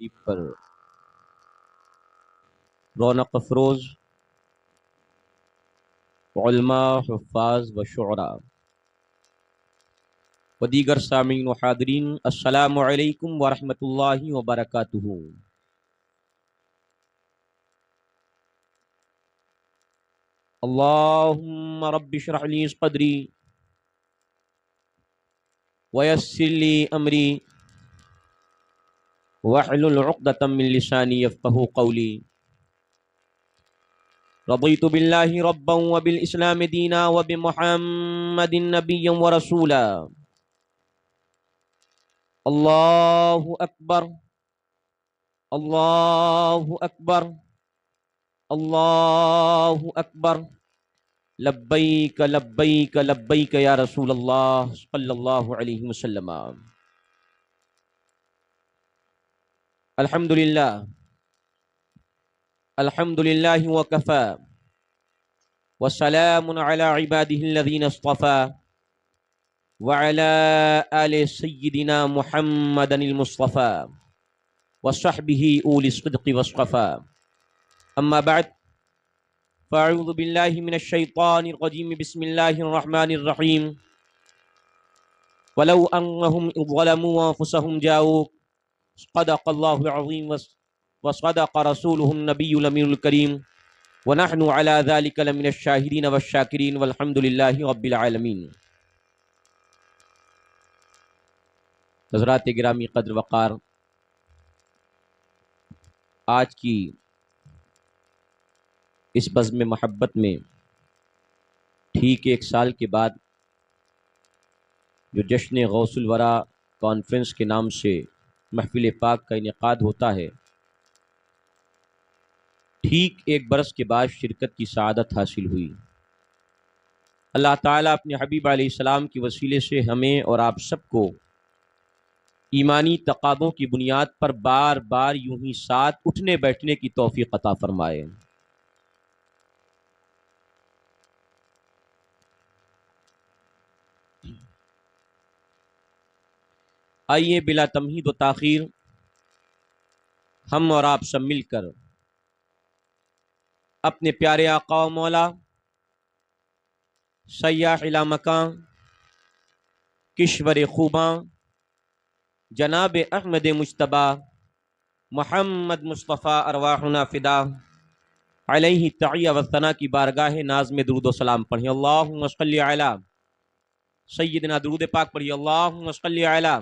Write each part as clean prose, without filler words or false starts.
ترتیب پر رونق افروز علماء، حفاظ و شعراء و دیگر سامعین و حاضرین، السلام علیکم ورحمۃ اللہ وبرکاتہ۔ اللہم رب اشرح لی صدری ویسر لی امری واحلل عقدۃ من لسانی یفقہوا قولی۔ رضیت باللہ ربا وبالاسلام دینا وبمحمد نبیا ورسولا۔ اللہ اکبر، اللہ اکبر، اللہ اکبر، لبیک لبیک لبیک یا رسول اللہ صلی اللہ علیہ وسلم۔ الحمدللہ، الحمدللہ وکفی وسلام علی عبادہ الذین اصطفی وعلى آل سيدنا محمد المصطفى وصحبه أولي الصدق والصفاء، أما بعد فأعوذ بالله من الشيطان الرجيم، بسم الله الرحمن الرحيم، ولو أنهم إذ ظلموا أنفسهم جاءوك صدق الله العظيم وصدق رسوله النبي الأمين الكريم ونحن على ذلك لمن الشاهدين والشاكرين والحمد لله رب العالمين۔ حضرات گرامی قدر وقار، آج کی اس بزم محبت میں ٹھیک ایک سال کے بعد جو جشن غوث الورا کانفرنس کے نام سے محفل پاک کا انعقاد ہوتا ہے، ٹھیک ایک برس کے بعد شرکت کی سعادت حاصل ہوئی۔ اللہ تعالیٰ اپنے حبیب علیہ السلام کے وسیلے سے ہمیں اور آپ سب کو ایمانی تقاضوں کی بنیاد پر بار بار یوں ہی ساتھ اٹھنے بیٹھنے کی توفیق عطا فرمائے۔ آئیے بلا تمہید و تاخیر ہم اور آپ سب مل کر اپنے پیارے آقا و مولا سیاح الی مکان کشور خوباں جناب احمد مجتبی محمد مصطفیٰ ارواحنا فدا علیہ تحیہ و ثنا کی بارگاہ ناز میں درود و سلام پڑھیں۔ اللہم صلی علی سیدنا، درود پاک پڑھیں۔ اللہم صلی علی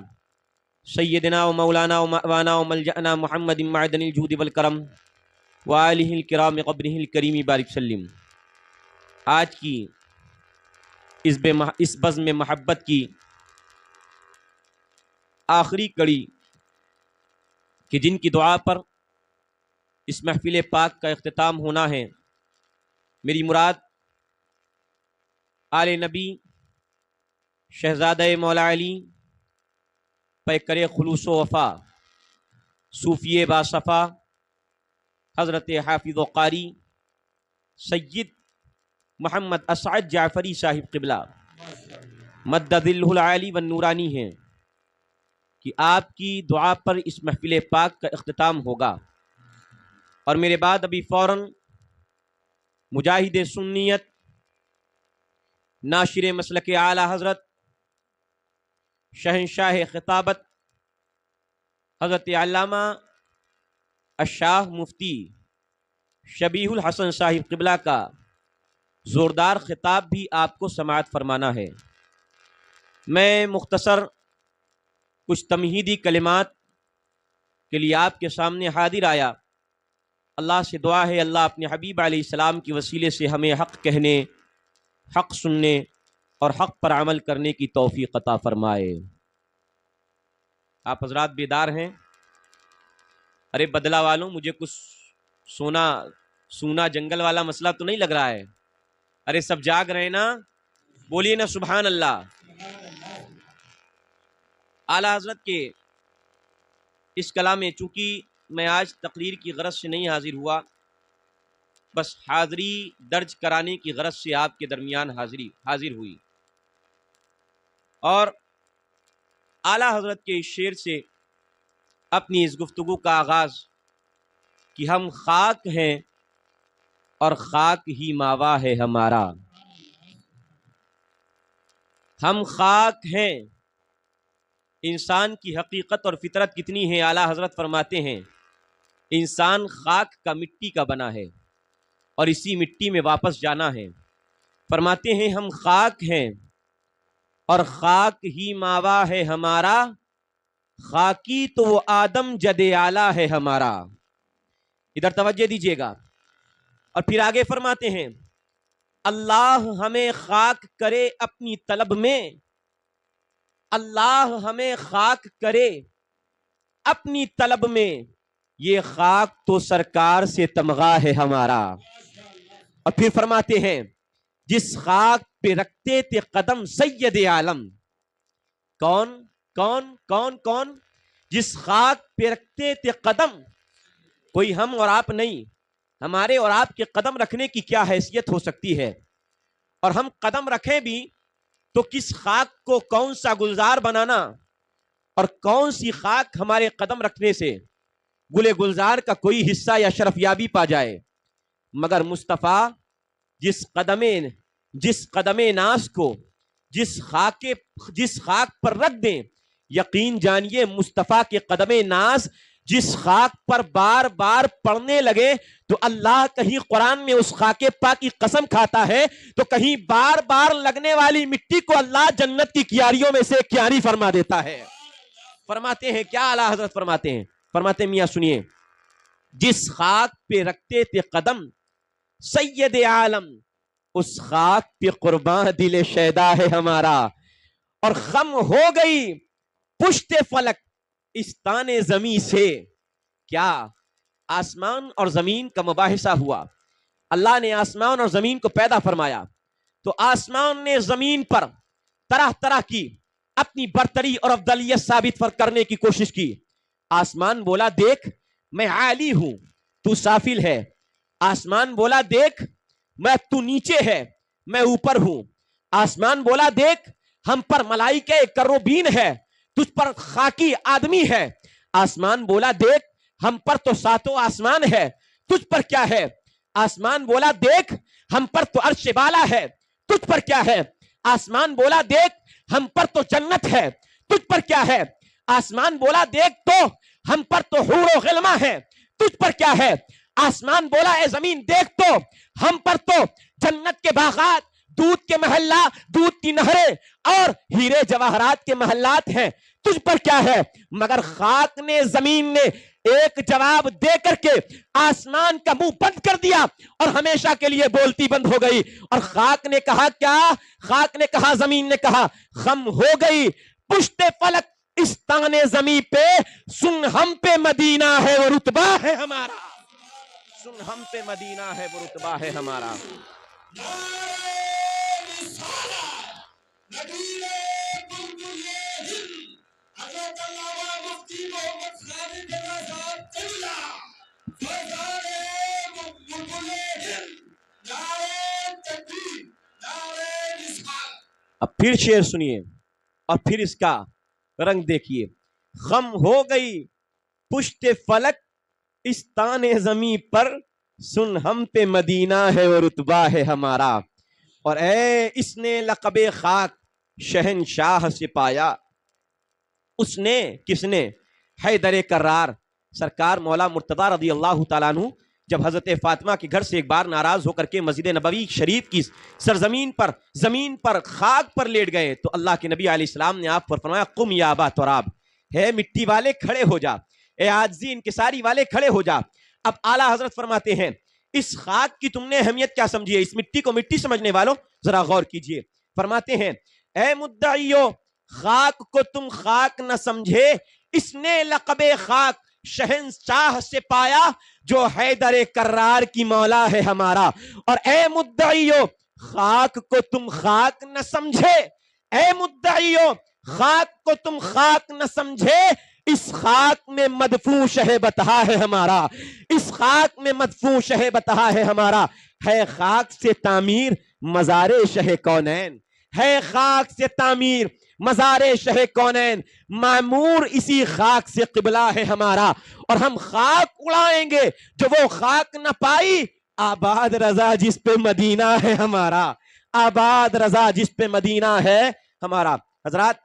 سیدنا و مولانا و مأوانا و ملجأنا محمد معدن الجود والکرم وآلہ الکرام قبرہ الکریم بارک سلم۔ آج کی اس بزم محبت کی آخری کڑی کہ جن کی دعا پر اس محفل پاک کا اختتام ہونا ہے، میری مراد آل نبی شہزادہ مولا علی پیکر خلوص و وفا صوفی باصفا حضرت حافظ و قاری سید محمد اسعد جعفری صاحب قبلہ مد ظلہ العالی والنورانی ہیں کہ آپ کی دعا پر اس محفل پاک کا اختتام ہوگا، اور میرے بعد ابھی فوراً مجاہد سنیت، ناشر مسلک اعلی حضرت، شہنشاہ خطابت حضرت علامہ الشاہ مفتی شبیہ الحسن صاحب قبلہ کا زوردار خطاب بھی آپ کو سماعت فرمانا ہے۔ میں مختصر کچھ تمہیدی کلمات کے لیے آپ کے سامنے حاضر آیا۔ اللہ سے دعا ہے اللہ اپنے حبیب علیہ السلام کے وسیلے سے ہمیں حق کہنے، حق سننے اور حق پر عمل کرنے کی توفیق عطا فرمائے۔ آپ حضرات بیدار ہیں؟ ارے بدلہ والوں، مجھے کچھ سونا جنگل والا مسئلہ تو نہیں لگ رہا ہے؟ ارے سب جاگ رہے نا؟ بولیے نا سبحان اللہ۔ اعلیٰ حضرت کے اس کلام میں چونکہ میں آج تقریر کی غرض سے نہیں حاضر ہوا، بس حاضری درج کرانے کی غرض سے آپ کے درمیان حاضر ہوئی، اور اعلیٰ حضرت کے اس شعر سے اپنی اس گفتگو کا آغاز کہ ہم خاک ہیں اور خاک ہی ماوا ہے ہمارا. ہم خاک ہیں. انسان کی حقیقت اور فطرت کتنی ہے. اعلیٰ حضرت فرماتے ہیں انسان خاک کا مٹی کا بنا ہے اور اسی مٹی میں واپس جانا ہے. فرماتے ہیں ہم خاک ہیں اور خاک ہی ماوا ہے ہمارا. خاکی تو وہ آدم جد اعلیٰ ہے ہمارا. ادھر توجہ دیجیے گا. اور پھر آگے فرماتے ہیں اللہ ہمیں خاک کرے اپنی طلب میں. اللہ ہمیں خاک کرے اپنی طلب میں. یہ خاک تو سرکار سے تمغہ ہے ہمارا. اور پھر فرماتے ہیں جس خاک پہ رکھتے تھے قدم سید عالم. کون کون کون کون؟ جس خاک پہ رکھتے تھے قدم. کوئی ہم اور آپ نہیں. ہمارے اور آپ کے قدم رکھنے کی کیا حیثیت ہو سکتی ہے؟ اور ہم قدم رکھیں بھی تو کس خاک کو کون سا گلزار بنانا اور کون سی خاک ہمارے قدم رکھنے سے گلے گلزار کا کوئی حصہ یا شرف یابی پا جائے. مگر مصطفیٰ جس قدم ناز کو جس خاک پر رکھ دیں، یقین جانیے مصطفیٰ کے قدم ناز جس خاک پر بار بار پڑھنے لگے تو اللہ کہیں قرآن میں اس خاک پاک کی قسم کھاتا ہے تو کہیں بار بار لگنے والی مٹی کو اللہ جنت کی کیاریوں میں سے کیاری فرما دیتا ہے. فرماتے ہیں کیا اعلیٰ حضرت فرماتے ہیں؟ فرماتے ہیں میاں سنیے جس خاک پہ رکھتے تھے قدم سید عالم، اس خاک پہ قربان دل شیدا ہے ہمارا. اور خم ہو گئی پشت فلک اس تانے زمین سے. کیا آسمان اور زمین کا مباحثہ ہوا. اللہ نے آسمان اور زمین کو پیدا فرمایا تو آسمان نے زمین پر طرح طرح کی اپنی برتری اور افضلیت ثابت کرنے کی کوشش کی. آسمان بولا دیکھ میں عالی ہوں تو سافل ہے. آسمان بولا دیکھ میں تو نیچے ہے میں اوپر ہوں. آسمان بولا دیکھ ہم پر ملائکہ کروبین ہے تجھ پر خاکی آدمی ہے. آسمان بولا دیکھ ہم پر تو ساتوں آسمان ہے تجھ پر کیا ہے. آسمان بولا دیکھ ہم پر تو عرش بالا ہے تجھ پر کیا ہے. آسمان بولا دیکھ ہم پر تو جنت ہے تجھ پر کیا ہے. آسمان بولا دیکھ تو ہم پر تو حور و غلمہ ہے تجھ پر کیا ہے. آسمان بولا اے زمین دیکھ تو ہم پر تو جنت کے باغات، دودھ کے محلہ، دودھ کی نہریں اور ہیرے جواہرات کے محلات ہیں تجھ پر کیا ہے. مگر خاک نے زمین نے ایک جواب دے کر کے آسمان کا منہ بند کر دیا اور ہمیشہ کے لیے بولتی بند ہو گئی. اور خاک نے کہا کیا؟ خاک نے کہا زمین نے کہا خم ہو گئی پشت فلک اس تانے زمین پہ سن ہم پہ مدینہ ہے وہ رتبہ ہے ہمارا. سن ہم پہ مدینہ ہے وہ رتبہ ہے ہمارا. اب پھر شعر سنیے اور پھر اس کا رنگ دیکھیے. غم ہو گئی پشت فلک اس تانے زمین پر سن ہم پہ مدینہ ہے وہ رتبہ ہے ہمارا. اور اے اس نے لقب خاک شہنشاہ سے پایا. اس نے کس نے؟ حیدر کرار سرکار مولا مرتضی رضی اللہ تعالیٰ عنہ جب حضرت فاطمہ کے گھر سے ایک بار ناراض ہو کر کے مسجد نبوی شریف کی سرزمین پر زمین پر خاک پر لیٹ گئے تو اللہ کے نبی علیہ السلام نے آپ پر فرمایا قم یا ابا تراب، ہے مٹی والے کھڑے ہو جا، اے عاجزی انکساری والے کھڑے ہو جا. اب اعلیٰ حضرت فرماتے ہیں اس خاک کی تم نے اہمیت کیا سمجھی ہے؟ اس مٹی کو مٹی سمجھنے والوں ذرا غور کیجئے. فرماتے ہیں اے مدعیو خاک کو تم خاک نہ سمجھے، اس نے لقب خاک شہنشاہ سے پایا جو حیدر کرار کی مولا ہے ہمارا. اور اے مدعیو خاک کو تم خاک نہ سمجھے، اے مدعیو خاک کو تم خاک نہ سمجھے، اس خاک میں مدفون شہ بتہا ہے ہمارا. اس خاک میں مدفون شہ بتہا ہے ہمارا. ہے خاک سے تعمیر مزار شہ کونین، ہے خاک سے تعمیر مزار شہ کونین، معمور اسی خاک سے قبلہ ہے ہمارا، اور ہم خاک اڑائیں گے جو وہ خاک نہ پائی، آباد رضا جس پہ مدینہ ہے ہمارا، آباد رضا جس پہ مدینہ ہے ہمارا۔ حضرات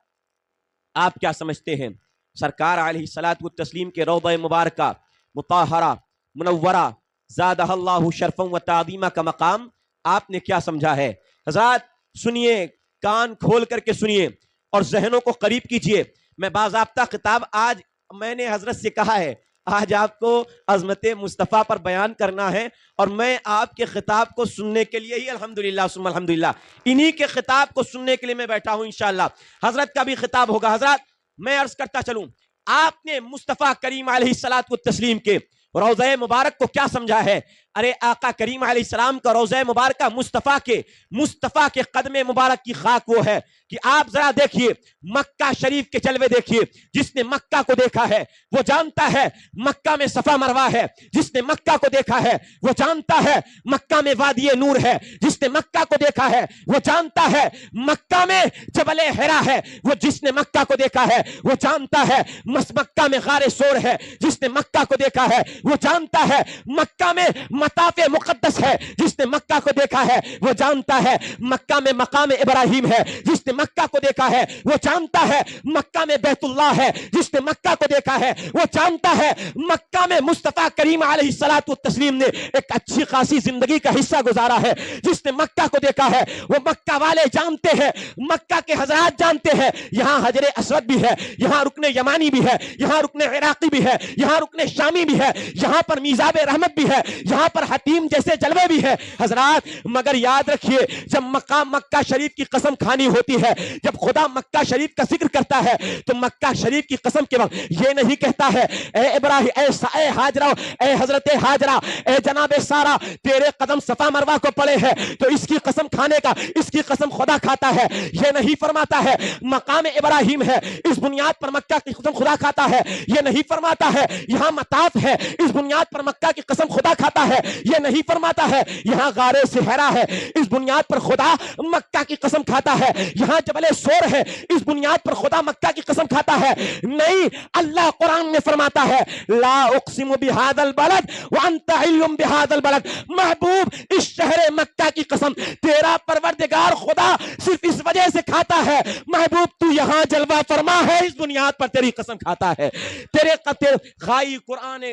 آپ کیا سمجھتے ہیں سرکار علیہ الصلوۃ والتسلیم کے روضہ مبارکہ مطہرہ منورہ زادہ اللہ شرفا و تعظیمہ کا مقام آپ نے کیا سمجھا ہے؟ حضرات سنیے، کان کھول کر کے سنیے اور ذہنوں کو قریب کیجئے۔ میں باضابطہ خطاب آج میں نے حضرت سے کہا ہے، آج آپ کو عظمت مصطفیٰ پر بیان کرنا ہے، اور میں آپ کے خطاب کو سننے کے لیے ہی الحمدللہ ثم الحمدللہ انہی کے خطاب کو سننے کے لیے میں بیٹھا ہوں انشاءاللہ۔ حضرت کا بھی خطاب ہوگا۔ حضرات میں عرض کرتا چلوں، آپ نے مصطفیٰ کریم علیہ الصلوۃ والتسلیم کے روضہ مبارک کو کیا سمجھا ہے؟ ارے آقا کریم علیہ السلام کا روضہ مبارکہ مصطفیٰ کے قدم مبارک کی خاک وہ ہے کہ آپ ذرا دیکھیے مکہ شریف کے جلوے دیکھیے۔ جس نے مکہ کو دیکھا ہے وہ جانتا ہے مکہ میں صفا مروہ ہے، جس نے مکہ کو دیکھا ہے وہ جانتا ہے مکہ میں وادی نور ہے، جس نے مکہ کو دیکھا ہے وہ جانتا ہے مکہ میں جبل حرا ہے، وہ جس نے مکہ کو دیکھا ہے وہ جانتا ہے مکہ میں غار سور ہے، جس نے مکہ کو دیکھا ہے وہ جانتا ہے مکہ میں مطاف مقدس ہے، جس نے مکہ کو دیکھا ہے وہ جانتا ہے مکہ میں مقام ابراہیم ہے، جس نے مکہ کو دیکھا ہے وہ جانتا ہے مکہ میں بیت اللہ ہے، جس نے مکہ کو دیکھا ہے وہ جانتا ہے مکہ میں مصطفیٰ کریم علیہ الصلوۃ والتسلیم نے ایک اچھی خاصی زندگی کا حصہ گزارا ہے۔ جس نے مکہ کو دیکھا ہے وہ مکہ والے جانتے ہیں، مکہ کے حضرات جانتے ہیں یہاں حجر اسود بھی ہے، یہاں رکن یمانی بھی ہے، یہاں رکن عراقی بھی ہے، یہاں رکن شامی بھی ہے، یہاں پر میزاب رحمت بھی ہے، یہاں پر حتیم جیسے جلوے بھی ہے۔ حضرات مگر یاد رکھیے جب مقام مکہ شریف کی قسم کھانی ہوتی ہے، جب خدا مکہ شریف کا ذکر کرتا ہے تو مکہ شریف کی قسم کے وقت یہ نہیں کہتا ہے اے ابراہیم اے ہاجرہ، اے حضرت ہاجرہ، اے جناب سارہ تیرے قدم صفا مروہ کو پڑے ہیں تو اس کی قسم کھانے کا، اس کی قسم خدا کھاتا ہے، یہ نہیں فرماتا ہے مقام ابراہیم ہے اس بنیاد پر مکہ کی قسم خدا کھاتا ہے، یہ نہیں فرماتا ہے یہاں مطاف ہے اس بنیاد پر مکہ کی قسم خدا کھاتا ہے، یہ نہیں فرماتا ہے یہاں غار صحرا ہے اس بنیاد پر خدا مکہ کی قسم کھاتا ہے، یہاں جبل سور ہے اس بنیاد پر خدا مکہ کی قسم کھاتا ہے۔ نہیں، اللہ قرآن میں فرماتا ہے لا اقسم بہذا البلد وانت علم بہذا البلد، محبوب اس شہر مکہ کی قسم تیرا پروردگار خدا صرف اس وجہ سے کھاتا ہے محبوب تو یہاں جلوہ فرما ہے اس بنیاد پر تیری قسم کھاتا ہے۔ تیرے قطر خائی قرآن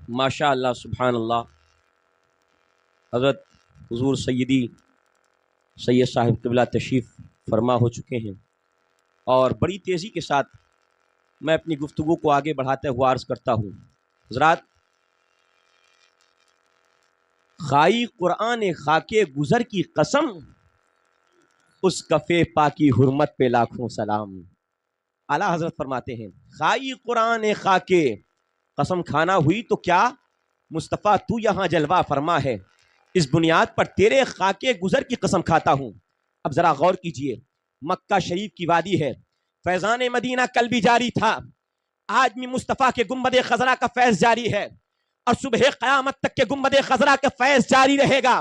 ماشاء اللہ سبحان اللہ۔ حضرت حضور سیدی سید صاحب قبلہ تشریف فرما ہو چکے ہیں، اور بڑی تیزی کے ساتھ میں اپنی گفتگو کو آگے بڑھاتے ہوئے عرض کرتا ہوں۔ حضرات خائی قرآن خاکے گزر کی قسم، اس کفے پاکی حرمت پہ لاکھوں سلام۔ اعلیٰ حضرت فرماتے ہیں خائی قرآن خاکے، قسم کھانا ہوئی تو کیا مصطفیٰ تو یہاں جلوہ فرما ہے، اس بنیاد پر تیرے خاکے گزر کی قسم کھاتا ہوں۔ اب ذرا غور کیجئے، مکہ شریف کی وادی ہے، فیضان مدینہ کل بھی جاری تھا، آج بھی مصطفیٰ کے گنبد خضرا کا فیض جاری ہے، اور صبح قیامت تک کے گنبد خضرا کا فیض جاری رہے گا۔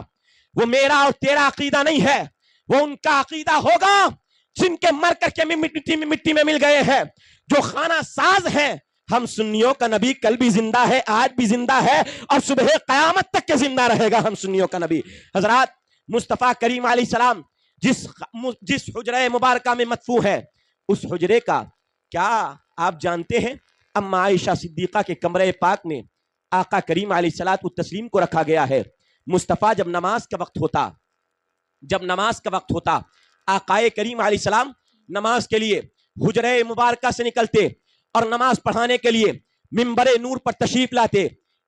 وہ میرا اور تیرا عقیدہ نہیں ہے، وہ ان کا عقیدہ ہوگا جن کے مر کر کے مٹی میں مل گئے ہیں، جو خانہ ساز ہیں۔ ہم سنیوں کا نبی کل بھی زندہ ہے، آج بھی زندہ ہے، اور صبح قیامت تک کے زندہ رہے گا ہم سنیوں کا نبی۔ حضرات مصطفیٰ کریم علیہ السلام جس حجرہ مبارکہ میں مدفون ہے، اس حجرے کا کیا آپ جانتے ہیں؟ اما عائشہ صدیقہ کے کمرے پاک میں آقا کریم علیہ الصلوۃ والتسلیم کو رکھا گیا ہے۔ مصطفیٰ جب نماز کا وقت ہوتا آقا کریم علیہ السلام نماز کے لیے حجرہ مبارکہ سے نکلتے اور نماز پڑھانے کے لیے منبر نور پر تشریف لاتے۔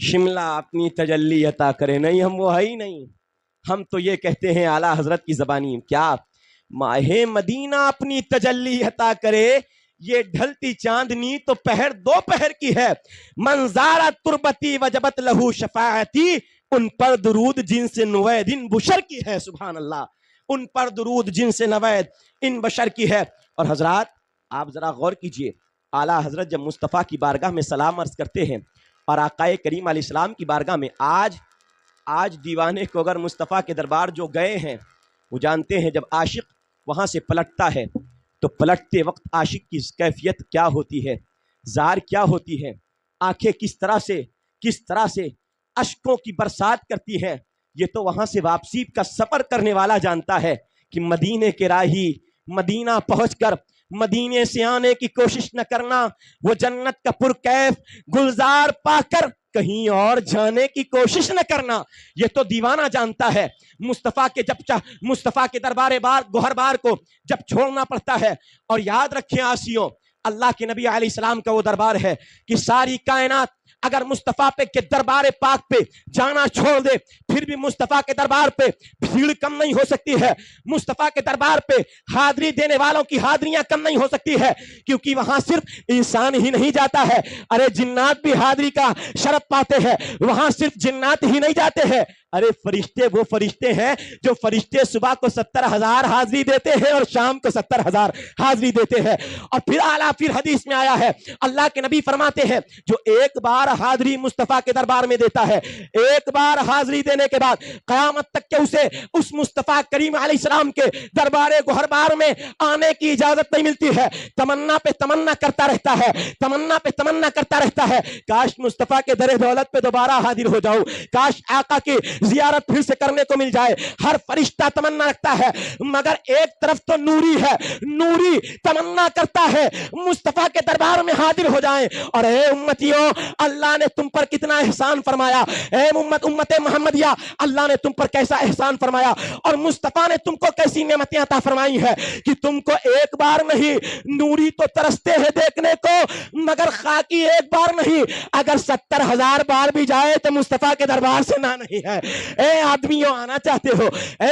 شملہ اپنی تجلی عطا کرے. نہیں، ہم وہ ہے ہی نہیں. ہم تو یہ کہتے ہیں اعلیٰ حضرت کی زبانی، کیا ماہ مدینہ اپنی تجلی عطا کرے. یہ ڈھلتی چاندنی تو پہر دو پہر کی ہے. منظارہ تربتی وجبت لہو شفاعتی، ان پر درود جن سے نوید ان بشر کی ہے. سبحان اللہ. ان پر درود جن سے نوید ان بشر کی ہے. اور حضرات آپ ذرا غور کیجئے، اعلیٰ حضرت جب مصطفیٰ کی بارگاہ میں سلام عرض کرتے ہیں اور آقا کریم علیہ السلام کی بارگاہ میں آج دیوانے کو اگر مصطفیٰ کے دربار جو گئے ہیں وہ جانتے ہیں جب عاشق وہاں سے پلٹتا ہے تو پلٹتے وقت عاشق کی کیفیت کیا ہوتی ہے، زار کیا ہوتی ہے، آنکھیں کس طرح سے اشکوں کی برسات کرتی ہے. یہ تو وہاں سے واپسی کا سفر کرنے والا جانتا ہے کہ مدینے کے راہی مدینہ پہنچ کر مدینے سے آنے کی کوشش نہ کرنا، وہ جنت کا پرکیف گلزار پا کر کہیں اور جانے کی کوشش نہ کرنا. یہ تو دیوانہ جانتا ہے. مصطفیٰ کے دربار گوہر بار کو جب چھوڑنا پڑتا ہے، اور یاد رکھیں آسیوں، اللہ کے نبی علیہ السلام کا وہ دربار ہے کہ ساری کائنات اگر مصطفیٰ کے دربار پاک پہ جانا چھوڑ دے پھر بھی مصطفیٰ کے دربار پہ بھیڑ کم نہیں ہو سکتی ہے. مصطفیٰ کے دربار پہ حاضری دینے والوں کی حاضریاں کم نہیں ہو سکتی ہے، کیونکہ وہاں صرف انسان ہی نہیں جاتا ہے، ارے جنات بھی حاضری کا شرف پاتے ہیں. وہاں صرف جنات ہی نہیں جاتے ہیں، ارے فرشتے وہ فرشتے ہیں جو فرشتے صبح کو 70,000 حاضری دیتے ہیں اور شام کو 70,000 حاضری دیتے ہیں. اور پھر حدیث میں آیا ہے، اللہ کے نبی فرماتے ہیں جو ایک بار حاضری مصطفیٰ کے دربار میں دیتا ہے، ایک بار حاضری دینے کے بعد قیامت تک کہ اسے اس مصطفیٰ کریم علیہ السلام کے دربار گوہر بار میں آنے کی اجازت نہیں ملتی ہے. تمنا پہ تمنا کرتا رہتا ہے، تمنا پہ تمنا کرتا رہتا ہے، کاش مصطفیٰ کے در دولت پہ دوبارہ حاضر ہو جاؤں، کاش آقا کی زیارت پھر سے کرنے کو مل جائے. ہر فرشتہ تمنا رکھتا ہے، مگر ایک طرف تو نوری ہے، نوری تمنا کرتا ہے مصطفیٰ کے دربار میں حاضر ہو جائیں. اور اے امتیوں، اللہ نے تم پر کتنا احسان فرمایا، اے امت محمدیہ، اللہ نے تم پر کیسا احسان فرمایا اور مصطفیٰ نے تم کو کیسی نعمتیں عطا فرمائی ہے کہ تم کو ایک بار نہیں، نوری تو ترستے ہیں دیکھنے کو مگر خاکی ایک بار نہیں، اگر 70,000 بار بھی جائے تو مصطفیٰ کے دربار سے نہ نہیں ہے. اے آدمیوں آنا چاہتے ہو، اے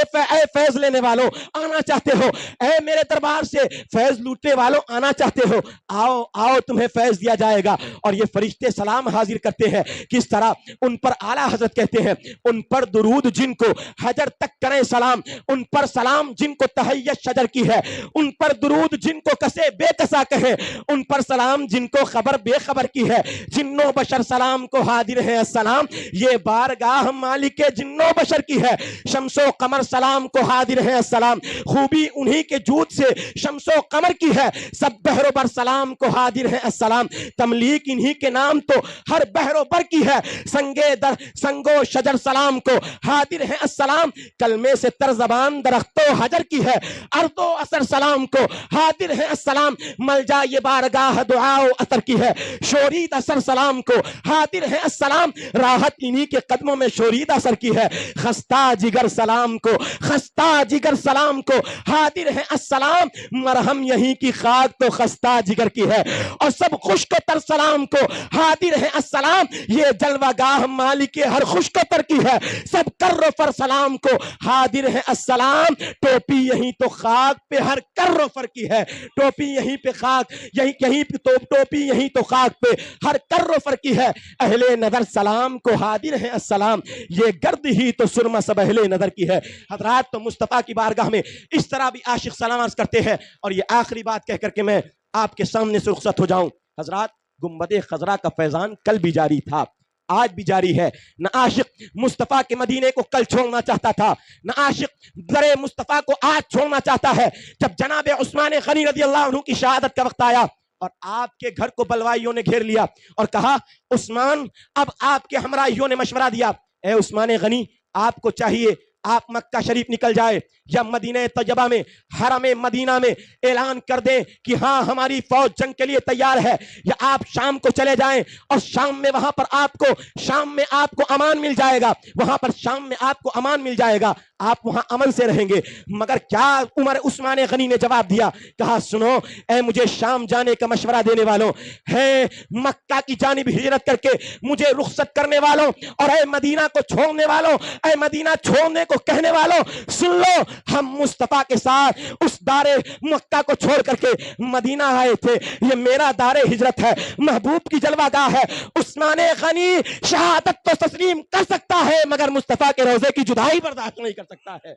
فیض لینے والوں آنا چاہتے ہو، اے میرے دربار سے فیض لوٹنے والوں آنا چاہتے ہو، آؤ آؤ تمہیں فیض دیا جائے گا. اور یہ فرشتے سلام حاضر کرتے ہیں، کس طرح ان پر اعلیٰ حضرت کہتے ہیں ان پر درود جن کو حجر تک کریں سلام، ان پر سلام جن کو تحیت شجر کی ہے، ان پر درود جن کو کسے بے کسا کہے، ان پر سلام جن کو خبر بے خبر کی ہے. جنو بشر سلام کو حاضر ہے السلام، یہ بارگاہ مالک جنو بشر کی ہے. شمس و قمر سلام کو حاضر ہے السلام، خوبی انہی کے جود سے شمس و قمر کی ہے. سب بحر و بر سلام کو حاضر ہے السلام، تملیک انہی کے نام تو ہر بحر و بر کی ہے. سنگو شجر سلام کو حاضر ہے السلام، کلمے سے تر زبان درخت و حجر کی ہے. ارض و اثر سلام کو حاضر ہے السلام، ملجا یہ بارگاہ دعا و اثر کی ہے. شورید اثر سلام کو حاضر ہے السلام، راحت انہی کے قدموں میں شورید اثر کی ہے. خستہ جگر سلام کو، خستہ جگر سلام کو حاضر ہے السلام، مرہم یہیں کی خاک تو خستہ جگر کی ہے. اور سب خشک تر سلام کو حاضر ہے السلام، یہ جلوہ گاہ مالک ہر خشک تر کی ہے. سب کر و فر سلام کو حاضر ہے السلام، ٹوپی یہیں تو خاک پہ ہر کر و فر کی ہے. ٹوپی یہیں پہ خاک، یہیں پہ ٹوپی یہیں تو خاک پہ ہر کر و فر کی ہے. اہل نظر سلام کو حاضر ہے السلام، یہ گرد ہی تو سرما سب اہل نظر کی ہے. حضرات تو مصطفیٰ کی بارگاہ میں اس طرح بھی عاشق سلام عرض کرتے ہیں. اور یہ آخری بات کہہ کر کے میں آپ کے سامنے سے رخصت ہو جاؤں. حضرات گنبد خضرا کا فیضان کل بھی جاری تھا، آج بھی جاری ہے. نہ عاشق مصطفیٰ کے مدینے کو کل چھوڑنا چاہتا تھا، نہ عاشق در مصطفیٰ کو آج چھوڑنا چاہتا ہے. جب جناب عثمان غنی رضی اللہ عنہ کی شہادت کا وقت آیا اور آپ کے گھر کو بلوائیوں نے گھیر لیا اور کہا عثمان، اب آپ کے ہمراہیوں نے مشورہ دیا، اے عثمان غنی آپ کو چاہیے آپ مکہ شریف نکل جائے یا مدینہ طیبہ میں حرم مدینہ میں اعلان کر دیں کہ ہاں ہماری فوج جنگ کے لیے تیار ہے، یا آپ شام کو چلے جائیں اور شام میں وہاں پر آپ کو امان مل جائے گا، وہاں پر شام میں آپ کو امان مل جائے گا. آپ وہاں امن سے رہیں گے. مگر کیا عثمان غنی نے جواب دیا, کہا سنو اے مجھے شام جانے کا مشورہ دینے والوں, ہے مکہ کی جانب ہجرت کر کے مجھے رخصت کرنے والوں, اور اے مدینہ کو چھوڑنے والوں, اے مدینہ چھوڑنے کو کہنے والوں, سن لو, ہم مصطفیٰ کے ساتھ اس دار مکہ کو چھوڑ کر کے مدینہ آئے تھے. یہ میرا دار ہجرت ہے, محبوب کی جلوہ گاہ ہے. عثمان غنی شہادت تو تسلیم کر سکتا ہے مگر مصطفیٰ کے روضے کی جدائی برداشت نہیں کر سکتا ہے.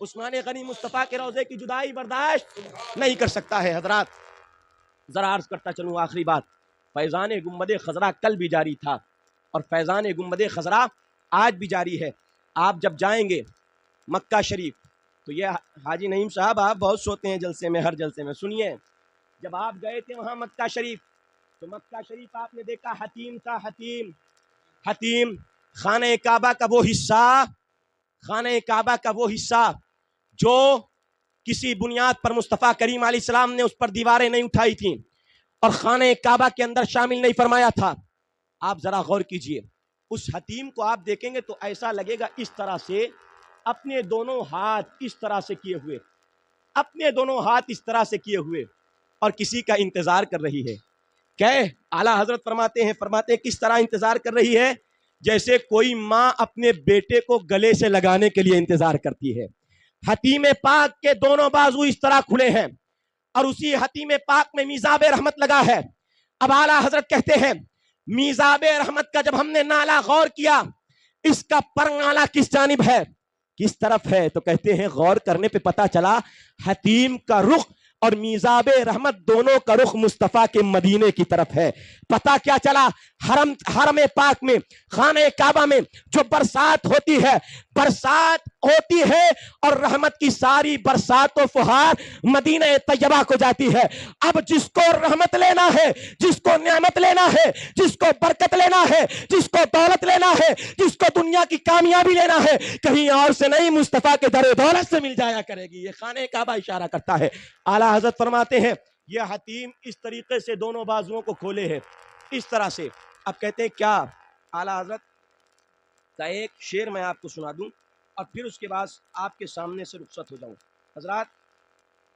عثمان غنی مصطفیٰ کے روضے کی جدائی برداشت نہیں کر سکتا ہے. حضرات ذرا عرض کرتا چلوں آخری بات, فیضان گنبد خضرا کل بھی جاری تھا اور فیضان گنبد خضرا آج بھی جاری ہے. آپ جب جائیں گے مکہ شریف, تو یہ حاجی نعیم صاحب آپ بہت سوتے ہیں جلسے میں, ہر جلسے میں سنیے, جب آپ گئے تھے وہاں مکہ شریف, تو مکہ شریف آپ نے دیکھا حتیم تھا, حتیم خانہ کعبہ کا وہ حصہ, خانہ کعبہ کا وہ حصہ جو کسی بنیاد پر مصطفیٰ کریم علیہ السلام نے اس پر دیواریں نہیں اٹھائی تھیں اور خانہ کعبہ کے اندر شامل نہیں فرمایا تھا. آپ ذرا غور کیجئے, اس حتیم کو آپ دیکھیں گے تو ایسا لگے گا اس طرح سے اپنے دونوں ہاتھ اس طرح سے کیے ہوئے, اپنے دونوں ہاتھ اس طرح سے کیے ہوئے, اور کسی کا انتظار کر رہی ہے. کہ اعلیٰ حضرت فرماتے ہیں کس طرح انتظار کر رہی ہے, جیسے کوئی ماں اپنے بیٹے کو گلے سے لگانے کے لیے انتظار کرتی ہے. حتیم پاک کے دونوں بازو اس طرح کھلے ہیں اور اسی حتیم پاک میں میزاب رحمت لگا ہے. اب اعلیٰ حضرت کہتے ہیں میزاب رحمت کا جب ہم نے نالا غور کیا, اس کا پر نالا کس جانب ہے, کس طرف ہے, تو کہتے ہیں غور کرنے پہ پتا چلا حتیم کا رخ اور میزاب رحمت دونوں کا رخ مصطفیٰ کے مدینے کی طرف ہے. پتا کیا چلا, حرم پاک میں خانہ کعبہ میں جو برسات ہوتی ہے اور رحمت کی ساری برسات و فہار مدینہ طیبہ کو جاتی ہے. اب جس کو رحمت لینا ہے, جس کو نعمت لینا ہے, جس کو برکت لینا ہے, جس کو دولت لینا ہے, جس کو دنیا کی کامیابی لینا ہے, کہیں اور سے نہیں مصطفیٰ کے در دولت سے مل جایا کرے گی. یہ خانہ کعبہ اشارہ کرتا ہے. اعلیٰ حضرت فرماتے ہیں یہ حتیم اس طریقے سے دونوں بازوؤں کو کھولے ہیں, اس طرح سے. اب کہتے ہیں کیا, اعلیٰ حضرت کا ایک شعر میں آپ کو سنا دوں اور پھر اس کے بعد آپ کے سامنے سے رخصت ہو جاؤں. حضرات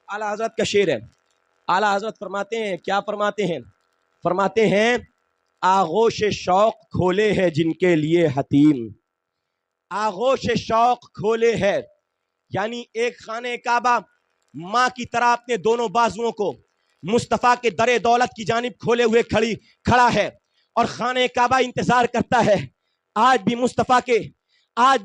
اعلیٰ حضرت کا شعر ہے. اعلیٰ حضرت فرماتے ہیں, کیا فرماتے ہیں, فرماتے ہیں آغوش شوق کھولے ہیں جن کے لیے حتیم, آغوش شوق کھولے ہے, یعنی ایک خانہ کعبہ ماں کی طرح اپنے دونوں بازوؤں کو مصطفیٰ کے در دولت کی جانب کھولے ہوئے کھڑا ہے اور خانہ کعبہ انتظار کرتا ہے. آج بھی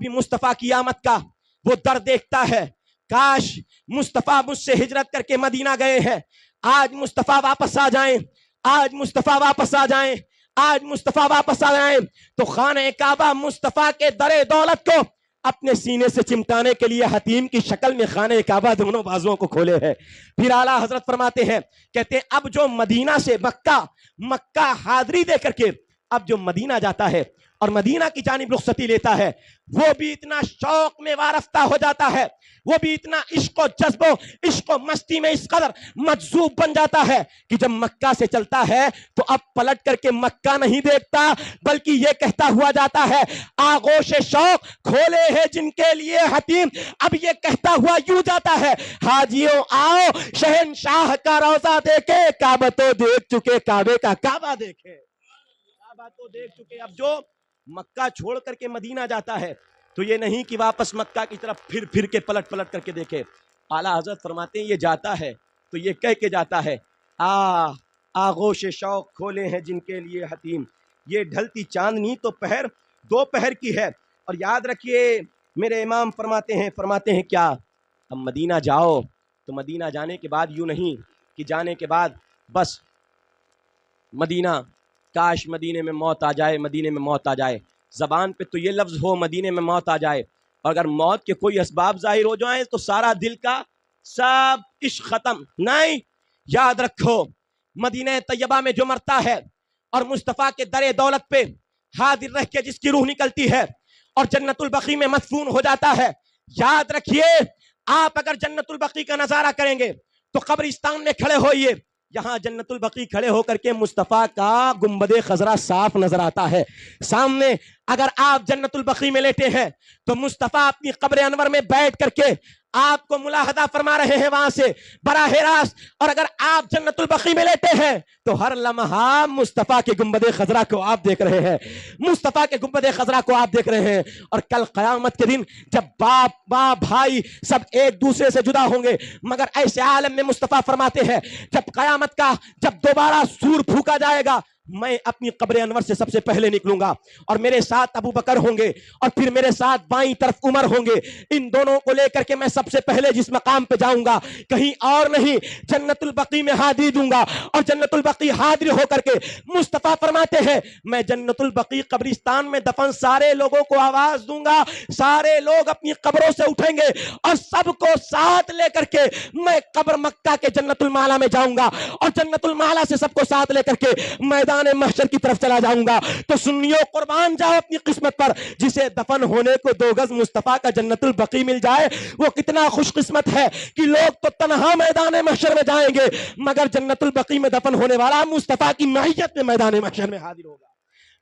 مصطفیٰ کی آمد کا وہ در دیکھتا ہے. کاش مصطفیٰ مجھ سے ہجرت کر کے مدینہ گئے ہیں, آج مصطفیٰ واپس آ جائیں, آج مصطفیٰ واپس آ جائیں, آج مصطفیٰ واپس آ جائیں. تو خانہ کعبہ مصطفیٰ کے در دولت کو اپنے سینے سے چمٹانے کے لیے حتیم کی شکل میں خانہ کعبہ دونوں بازوؤں کو کھولے ہے. پھر اعلیٰ حضرت فرماتے ہیں, کہتے ہیں اب جو مدینہ سے مکہ حاضری دے کر کے اب جو مدینہ جاتا ہے اور مدینہ کی جانب رخصتی لیتا ہے, وہ بھی اتنا شوق میں وارفتہ ہو جاتا ہے, وہ بھی اتنا عشق و جذب و عشق و مستی میں اس قدر مجذوب بن جاتا ہے کہ جب مکہ سے چلتا ہے تو اب پلٹ کر کے مکہ نہیں دیکھتا, بلکہ یہ کہتا ہوا جاتا ہے آغوش شوق کھولے ہیں جن کے لیے حتیم. اب یہ کہتا ہوا یوں جاتا ہے, حاجیوں آؤ شہنشاہ کا روضہ دیکھے, کعبہ تو دیکھ چکے, کعبے کا کعبہ دیکھے, کعبہ تو دیکھ چکے. اب جو مکہ چھوڑ کر کے مدینہ جاتا ہے تو یہ نہیں کہ واپس مکہ کی طرف پھر کے پلٹ کر کے دیکھے. اعلیٰ حضرت فرماتے ہیں یہ جاتا ہے تو یہ کہہ کے جاتا ہے آغوش شوق کھولے ہیں جن کے لیے حتیم, یہ ڈھلتی چاندنی تو دو پہر کی ہے. اور یاد رکھیے میرے امام فرماتے ہیں کیا, اب مدینہ جاؤ تو مدینہ جانے کے بعد یوں نہیں کہ جانے کے بعد بس مدینہ, کاش مدینے میں موت آ جائے, مدینے میں موت آ جائے, زبان پہ تو یہ لفظ ہو مدینے میں موت آ جائے, اور اگر موت کے کوئی اسباب ظاہر ہو جائیں تو سارا دل کا سب عشق ختم. نہیں, یاد رکھو مدینہ طیبہ میں جو مرتا ہے اور مصطفیٰ کے در دولت پہ حاضر رہ کے جس کی روح نکلتی ہے اور جنت البقیع میں مدفون ہو جاتا ہے, یاد رکھیے آپ اگر جنت البقیع کا نظارہ کریں گے تو قبرستان میں کھڑے ہوئیے, یہاں جنت البقیع کھڑے ہو کر کے مصطفیٰ کا گنبد خضرا صاف نظر آتا ہے. سامنے اگر آپ جنت البقیع میں لیٹے ہیں تو مصطفیٰ اپنی قبر انور میں بیٹھ کر کے آپ کو ملاحظہ فرما رہے ہیں وہاں سے براہ راست. اور اگر آپ جنت البقیع میں لیٹے ہیں تو ہر لمحہ مصطفیٰ کے گنبد خضرا کو آپ دیکھ رہے ہیں, مصطفیٰ کے گنبد خضرا کو آپ دیکھ رہے ہیں. اور کل قیامت کے دن جب باپ ماں بھائی سب ایک دوسرے سے جدا ہوں گے, مگر ایسے عالم میں مصطفیٰ فرماتے ہیں جب قیامت کا جب دوبارہ سور پھونکا جائے گا, میں اپنی قبر انور سے سب سے پہلے نکلوں گا اور میرے ساتھ ابو بکر ہوں گے اور پھر میرے ساتھ بائیں طرف عمر ہوں گے. ان دونوں کو لے کر کے میں سب سے پہلے جس مقام پہ جاؤں گا کہیں اور نہیں, جنت البقیع میں حاضری دوں گا. اور جنت البقیع حاضر ہو کر کے مصطفیٰ فرماتے ہیں میں جنت البقیع قبرستان میں دفن سارے لوگوں کو آواز دوں گا, سارے لوگ اپنی قبروں سے اٹھیں گے اور سب کو ساتھ لے کر کے میں قبر مکہ کے جنت المعلا میں جاؤں گا اور جنت المعلا سے سب کو ساتھ لے کر کے میدان محشر کی طرف چلا جاؤں گا. تو سنیو قربان جاؤ اپنی قسمت پر, جسے دفن ہونے کو 2 گز مصطفیٰ کا جنت البقیع مل جائے وہ کتنا خوش قسمت ہے کہ لوگ تو تنہا میدان محشر میں جائیں گے مگر جنت البقیع میں دفن ہونے والا مصطفیٰ کی معیت میں میدان محشر میں حاضر ہوگا,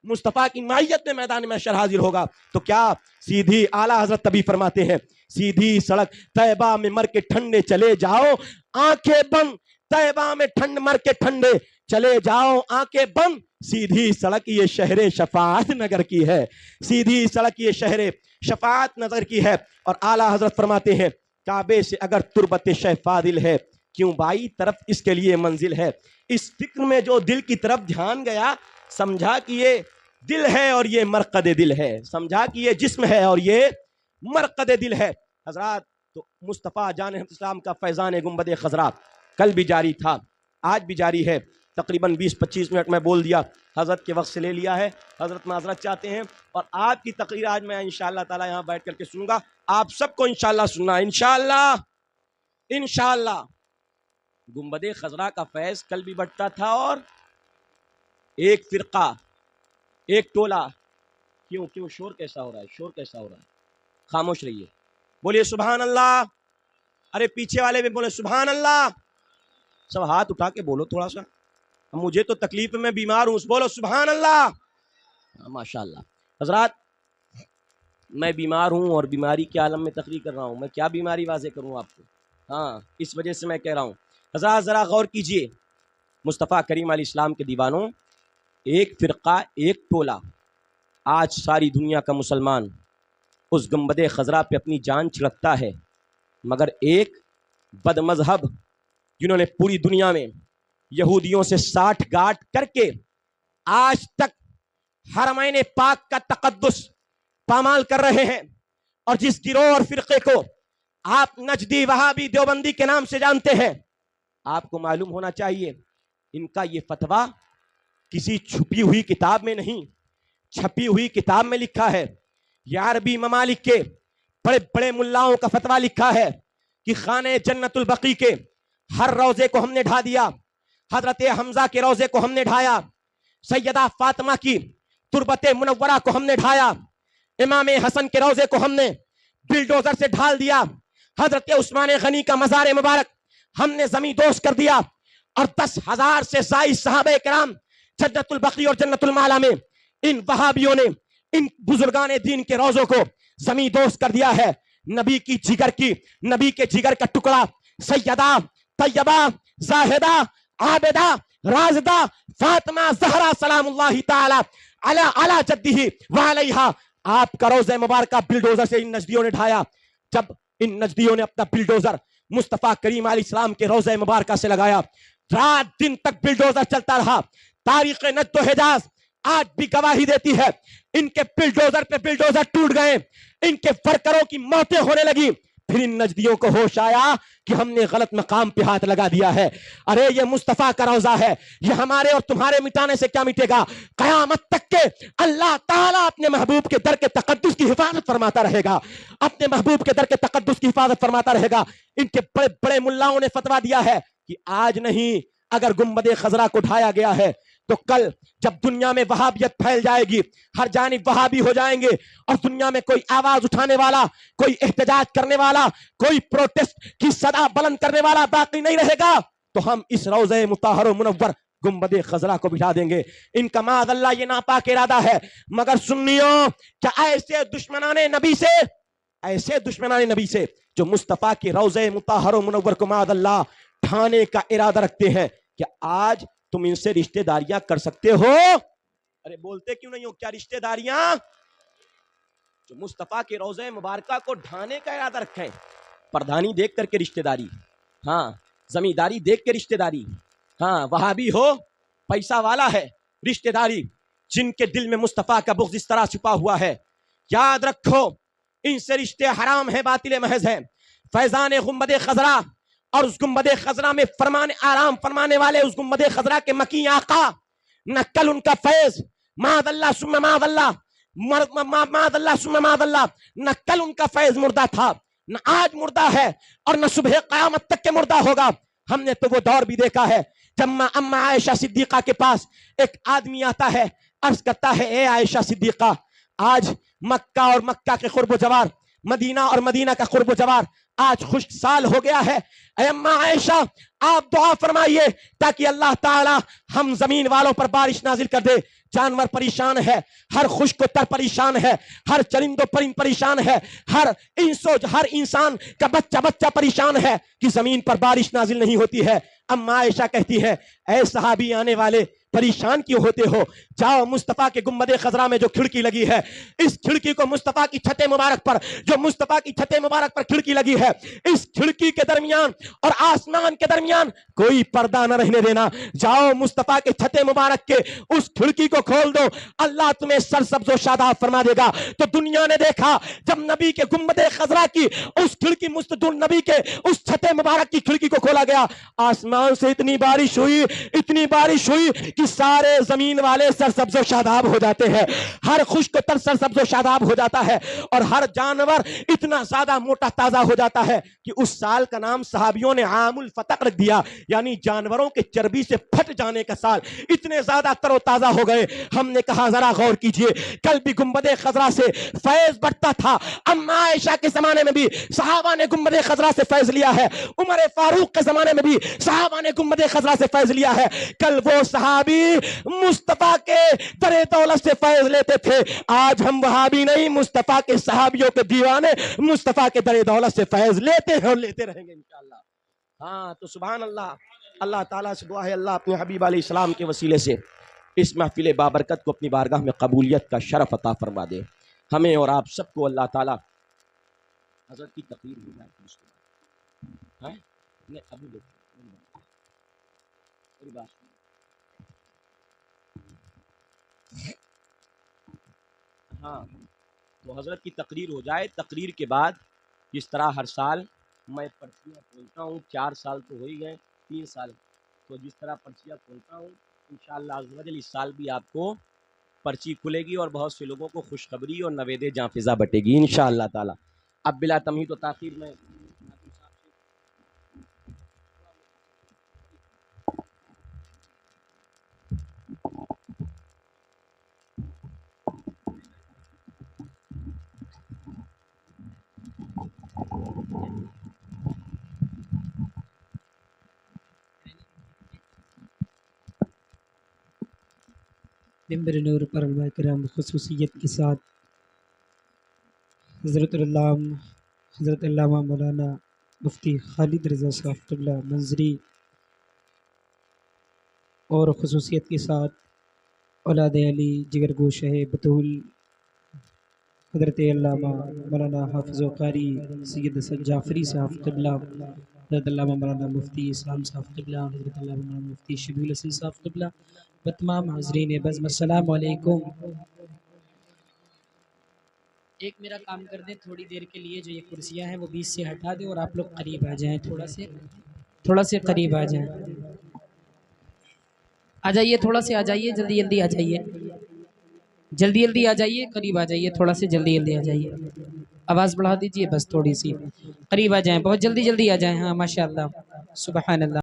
مصطفیٰ کی معیت میں میدان محشر حاضر ہوگا. تو کیا سیدھی اعلیٰ حضرت تبھی فرماتے ہیں سیدھی سڑک طیبہ میں مر کے ٹھنڈے چلے جاؤ آنکھیں بند, طیبہ میں ٹھنڈ مر کے ٹھنڈے چلے جاؤ آنکھیں بند, سیدھی سڑک یہ شہر شفاعت نگر کی ہے, سیدھی سڑک یہ شہر شفاعت نگر کی ہے. اور اعلیٰ حضرت فرماتے ہیں کعبے سے اگر تربت شہ فاضل ہے کیوں بائی طرف اس کے لیے منزل ہے. اس فکر میں جو دل کی طرف دھیان گیا سمجھا کہ یہ دل ہے اور یہ مرقد دل ہے, سمجھا کہ یہ جسم ہے اور یہ مرقد دل ہے. حضرات تو مصطفیٰ جان اسلام کا فیضان گنبد خضرا کل بھی جاری تھا, آج بھی جاری ہے. تقریباً 20-25 منٹ میں بول دیا, حضرت کے وقت سے لے لیا ہے. حضرت معذرت چاہتے ہیں اور آپ کی تقریر آج میں انشاءاللہ تعالی یہاں بیٹھ کر کے سنوں گا. آپ سب کو انشاءاللہ سننا, انشاءاللہ. گنبد خضرا کا فیض کل بھی بڑھتا تھا اور ایک فرقہ ایک ٹولہ, کیوں شور کیسا ہو رہا ہے, شور کیسا ہو رہا ہے, خاموش رہیے, بولیے سبحان اللہ. ارے پیچھے والے بھی بولے سبحان اللہ, سب ہاتھ اٹھا کے بولو تھوڑا سا, مجھے تو تکلیف میں بیمار ہوں, بولو سبحان اللہ. ماشاءاللہ. حضرات میں بیمار ہوں اور بیماری کے عالم میں تقریر کر رہا ہوں, میں کیا بیماری واضح کروں آپ کو, ہاں اس وجہ سے میں کہہ رہا ہوں. حضرات ذرا غور کیجئے, مصطفیٰ کریم علیہ السلام کے دیوانوں, ایک فرقہ ایک ٹولہ, آج ساری دنیا کا مسلمان اس گنبد خضرا پہ اپنی جان چھڑکتا ہے, مگر ایک بد مذہب جنہوں نے پوری دنیا میں یہودیوں سے ساٹھ گاٹھ کر کے آج تک حرمین پاک کا تقدس پامال کر رہے ہیں, اور جس گروہ اور فرقے کو آپ نجدی وہابی دیوبندی کے نام سے جانتے ہیں, آپ کو معلوم ہونا چاہیے ان کا یہ فتویٰ کسی چھپی ہوئی کتاب میں نہیں, چھپی ہوئی کتاب میں لکھا ہے. یہ عربی ممالک کے بڑے بڑے ملاؤں کا فتویٰ لکھا ہے کہ خانہ جنت البقیع کے ہر روزے کو ہم نے ڈھا دیا, حضرت حمزہ کے روزے کو ہم نے ڈھایا, سیدہ فاطمہ کی تربت منورہ کو ہم نے ڈھایا, امام حسن کے روزے کو ہم نے بلڈوزر سے ڈھال دیا, حضرت عثمان غنی کا مزار مبارک ہم نے زمین دوز کر دیا, اور 10,000 سے زائد صحابہ کرام جنت البقیع اور جنت المعلا میں ان وہابیوں نے ان بزرگان دین کے روزوں کو زمین دوز کر دیا ہے. نبی کے جگر کا ٹکڑا سیدہ طیبہ زاہدہ عابدہ رازدہ فاطمہ زہرا سلام اللہ تعالی علی جدہ وعلیہا, آپ کا روزہ مبارکہ بلڈوزر سے ان نجدیوں نے ڈھایا. جب ان نجدیوں نے اپنا بلڈوزر مصطفیٰ کریم علیہ السلام کے روزہ مبارکہ سے لگایا, رات دن تک بلڈوزر چلتا رہا. تاریخ نجد و حجاز آج بھی گواہی دیتی ہے, ان کے بلڈوزر پہ بلڈوزر ٹوٹ گئے, ان کے ورکروں کی موتیں ہونے لگی. پھر ان نجدیوں کو ہوش آیا کہ ہم نے غلط مقام پہ ہاتھ لگا دیا ہے. ارے یہ مصطفیٰ کا روزہ ہے, یہ ہمارے اور تمہارے مٹانے سے کیا مٹے گا, قیامت تک کے اللہ تعالیٰ اپنے محبوب کے در کے تقدس کی حفاظت فرماتا رہے گا, اپنے محبوب کے در کے تقدس کی حفاظت فرماتا رہے گا. ان کے بڑے بڑے ملاؤں نے فتویٰ دیا ہے کہ آج نہیں, اگر گنبد خضرا کو ڈھایا گیا ہے تو کل جب دنیا میں وہابیت پھیل جائے گی, ہر جانب وہابی ہو جائیں گے, اور دنیا میں کوئی آواز اٹھانے والا, کوئی احتجاج کرنے والا, کوئی پروٹیسٹ کی صدا بلند کرنے والا باقی نہیں رہے گا, تو ہم اس روضہ مطہر و منور گنبد خضرا کو بٹھا دیں گے. ان کا معاذ اللہ یہ ناپاک ارادہ ہے. مگر سنیوں کیا ایسے دشمنان نبی سے جو مصطفیٰ کی روضہ مطہر و منور کو معاذ اللہ ڈھانے کا ارادہ رکھتے ہیں، کیا آج تم ان سے رشتہ داریاں کر سکتے ہو؟ ارے بولتے کیوں نہیں ہو؟ کیا رشتہ داریاں جو مصطفیٰ کے روضہ مبارکہ کو ڈھانے کا ارادہ رکھیں، پردھانی دیکھ کر کے رشتہ داری، ہاں زمینداری دیکھ کے رشتہ داری، ہاں وہابی ہو پیسہ والا ہے رشتہ داری، جن کے دل میں مصطفیٰ کا بغض اس طرح چھپا ہوا ہے، یاد رکھو ان سے رشتے حرام ہیں، باطل محض ہیں. فیضان گنبد خضرا اور اس گنبد خضرا میں آرام فرمانے والے اس گنبد خضرا کے مکی آقا، نہ کل ان کا فیض معاذ اللہ ثم معاذ اللہ معاذ اللہ ثم معاذ اللہ، نہ کل ان کا فیض مردہ تھا، نہ آج مردہ ہے، اور نہ صبح قیامت تک کے مردہ ہوگا. ہم نے تو وہ دور بھی دیکھا ہے جب اما عائشہ صدیقہ کے پاس ایک آدمی آتا ہے، عرض کرتا ہے اے عائشہ صدیقہ، آج مکہ اور مکہ کے قرب و جوار، مدینہ اور مدینہ کا قرب و جوار آج خشک سال ہو گیا ہے، اے اما عائشہ آپ دعا فرمائیے تاکہ اللہ تعالی ہم زمین والوں پر بارش نازل کر دے. جانور پریشان ہے، ہر خشک و تر پریشان ہے، ہر چرند و پرند پریشان ہے، ہر انسان کا بچہ پریشان ہے کہ زمین پر بارش نازل نہیں ہوتی ہے. اما عائشہ کہتی ہے اے صحابی آنے والے پریشان کیوں ہوتے ہو؟ جاؤ مصطفیٰ کے گنبد خضرا میں جو کھڑکی لگی ہے، اس کھڑکی کو مصطفیٰ کی چھت مبارک پر کھڑکی لگی ہے، اس کھڑکی کے درمیان اور آسمان کے درمیان کوئی پردہ نہ رہنے دینا. جاؤ مصطفیٰ کے چھت مبارک کے اس کھڑکی کو کھول دو، اللہ تمہیں سرسبز و شاداب فرما دے گا. تو دنیا نے دیکھا جب نبی کے گنبد خضرا کی اس کھڑکی نبی کے اس چھت مبارک کی کھڑکی کو کھولا گیا، آسمان سے اتنی بارش ہوئی کہ سارے زمین والے سرسبز و شاداب ہو جاتے ہیں، ہر خشک تر سرسبز و شاداب ہو جاتا ہے، اور ہر جانور اتنا زیادہ موٹا تازہ ہو جاتا ہے کہ اس سال کا نام صحابیوں نے عام الفتق رکھ دیا، یعنی جانوروں کے چربی سے پھٹ جانے کا سال. اتنے زیادہ تر و تازہ ہو گئے. ہم نے کہا ذرا غور کیجئے، کل بھی گنبد خضرا سے فیض بڑھتا تھا، اما عائشہ کے زمانے میں بھی صحابہ نے گنبد خضرا سے فیض لیا ہے، عمر فاروق کے زمانے میں بھی صحابہ نے گنبد خضرا سے فیض لیا ہے. کل وہ صحابی مصطفیٰ کے در دولت سے فیض لیتے تھے، آج ہم وہابی نہیں، مصطفیٰ کے صحابیوں کے دیوانے مصطفیٰ کے در دولت سے فیض لیتے ہیں اور لیتے رہیں گے انشاءاللہ. ہاں تو سبحان اللہ، اللہ تعالیٰ سے دعا ہے اللہ اپنے حبیب علیہ السلام کے وسیلے سے اس محفل بابرکت کو اپنی بارگاہ میں قبولیت کا شرف عطا فرما دے. ہمیں اور آپ سب کو اللہ تعالیٰ حضرت کی تقریر ہو جائے ہاں تو حضرت کی تقریر ہو جائے. تقریر کے بعد جس طرح ہر سال میں پرچیاں کھولتا ہوں، 4 سال تو ہو ہی گئے، 3 سال تو جس طرح پرچیاں کھولتا ہوں انشاءاللہ عز و جل اس سال بھی آپ کو پرچی کھلے گی اور بہت سے لوگوں کو خوشخبری اور نوید جاں فضا بٹے گی انشاءاللہ تعالی. اب بلا تمہید و تاخیر میں ممبر نور پر علماء کرام خصوصیت کے ساتھ حضرت علامہ مولانا مفتی خالد رضا صاحب قبلہ منظری اور خصوصیت کے ساتھ اولاد علی جگر گوشہ بطول حضرت علامہ مولانا حافظ و قاری سید حسن جعفری صاحب قبلہ، حضرت علامہ مولانا مفتی اسلام صاحب قبلہ، حضرت علامہ مولانا مفتی شبیع الحسن صاحب قبلہ، تمام حاضرین بزم السلام علیکم. ایک میرا کام کر دیں تھوڑی دیر کے لیے، جو یہ کرسیاں ہیں وہ بیچ سے ہٹا دیں اور آپ لوگ قریب آ جائیں، تھوڑا سے قریب آ جائیں، آ جائیے، تھوڑا سے آ جائیے، جلدی جلدی آ جائیے، جلدی جلدی آ جائیے، قریب آ جائیے، تھوڑا سے جلدی جلدی آ جائیے، آواز بڑھا دیجیے بس تھوڑی سی، قریب آ جائیں، بہت جلدی جلدی آ جائیں. ہاں ماشاء اللہ سبحان اللہ.